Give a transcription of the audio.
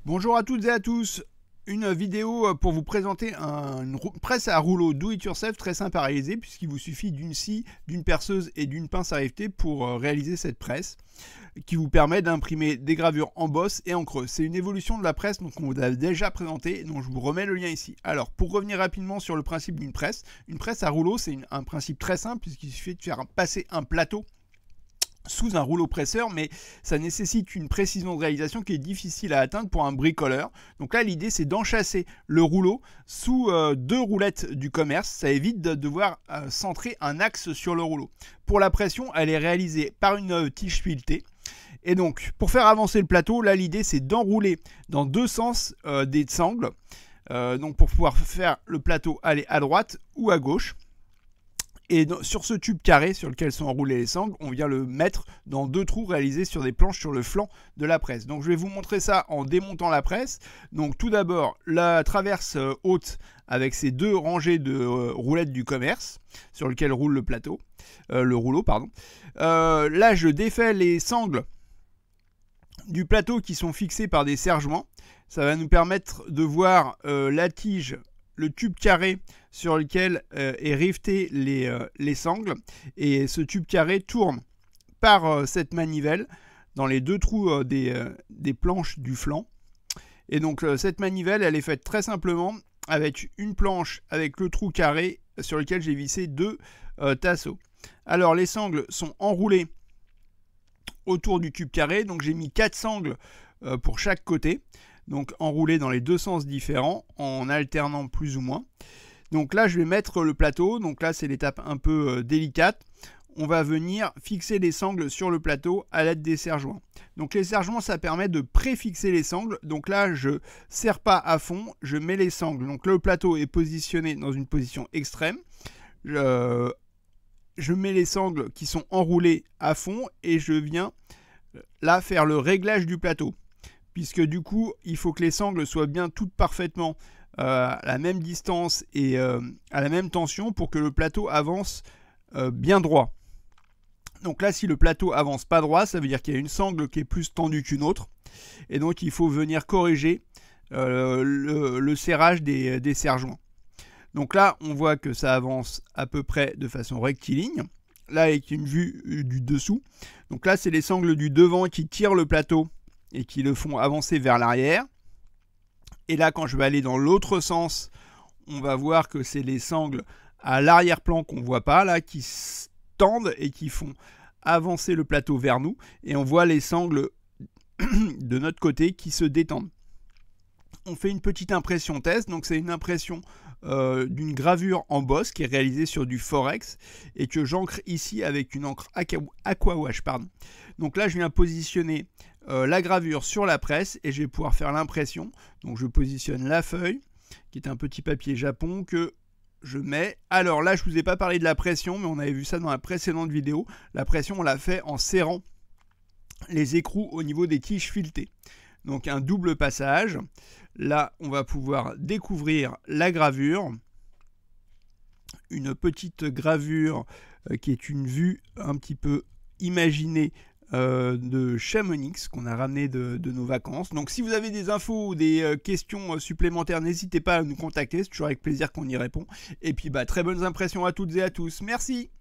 Bonjour à toutes et à tous, une vidéo pour vous présenter une presse à rouleau do it yourself très simple à réaliser puisqu'il vous suffit d'une scie, d'une perceuse et d'une pince à riveter pour réaliser cette presse qui vous permet d'imprimer des gravures en bosse et en creux. C'est une évolution de la presse donc on vous l'a déjà présenté, donc je vous remets le lien ici. Alors pour revenir rapidement sur le principe d'une presse à rouleau c'est un principe très simple puisqu'il suffit de faire passer un plateau sous un rouleau presseur, mais ça nécessite une précision de réalisation qui est difficile à atteindre pour un bricoleur. Donc là, l'idée, c'est d'enchasser le rouleau sous deux roulettes du commerce. Ça évite de devoir centrer un axe sur le rouleau. Pour la pression, elle est réalisée par une tige filetée. Et donc, pour faire avancer le plateau, là, l'idée, c'est d'enrouler dans deux sens des sangles. Donc, pour pouvoir faire le plateau aller à droite ou à gauche. Et sur ce tube carré sur lequel sont enroulées les sangles, on vient le mettre dans deux trous réalisés sur des planches sur le flanc de la presse. Donc je vais vous montrer ça en démontant la presse. Donc tout d'abord, la traverse haute avec ces deux rangées de roulettes du commerce sur lequel roule le plateau, le rouleau, pardon. Là, je défais les sangles du plateau qui sont fixées par des serre-joints. Ça va nous permettre de voir la tige, le tube carré sur lequel est riveté les sangles, et ce tube carré tourne par cette manivelle dans les deux trous des planches du flanc. Et donc cette manivelle, elle est faite très simplement avec une planche avec le trou carré sur lequel j'ai vissé deux tasseaux. Alors les sangles sont enroulées autour du tube carré, donc j'ai mis 4 sangles pour chaque côté, donc enroulées dans les deux sens différents en alternant plus ou moins. Donc là, je vais mettre le plateau. Donc là, c'est l'étape un peu délicate. On va venir fixer les sangles sur le plateau à l'aide des serre-joints. Donc les serre-joints, ça permet de préfixer les sangles. Donc là, je serre pas à fond, je mets les sangles. Donc le plateau est positionné dans une position extrême. Je mets les sangles qui sont enroulées à fond et je viens là faire le réglage du plateau. Puisque du coup, il faut que les sangles soient bien toutes parfaitement à la même distance et à la même tension pour que le plateau avance bien droit. Donc là, si le plateau avance pas droit, ça veut dire qu'il y a une sangle qui est plus tendue qu'une autre. Et donc, il faut venir corriger le serrage des serre-joints. Donc là, on voit que ça avance à peu près de façon rectiligne. Là, avec une vue du dessous. Donc là, c'est les sangles du devant qui tirent le plateau et qui le font avancer vers l'arrière. Et là, quand je vais aller dans l'autre sens, on va voir que c'est les sangles à l'arrière-plan qu'on ne voit pas, là, qui tendent et qui font avancer le plateau vers nous. Et on voit les sangles de notre côté qui se détendent. On fait une petite impression test. Donc, c'est une impression d'une gravure en bosse qui est réalisée sur du Forex et que j'encre ici avec une encre Aquawash. Donc là, je viens positionner la gravure sur la presse et je vais pouvoir faire l'impression. Donc je positionne la feuille qui est un petit papier japon que je mets. Alors là, je ne vous ai pas parlé de la pression, mais on avait vu ça dans la précédente vidéo. La pression, on l'a fait en serrant les écrous au niveau des tiges filetées. Donc un double passage. Là, on va pouvoir découvrir la gravure. Une petite gravure qui est une vue un petit peu imaginée de Chamonix qu'on a ramené de nos vacances. Donc si vous avez des infos ou des questions supplémentaires, n'hésitez pas à nous contacter, c'est toujours avec plaisir qu'on y répond. Et puis très bonnes impressions à toutes et à tous. Merci.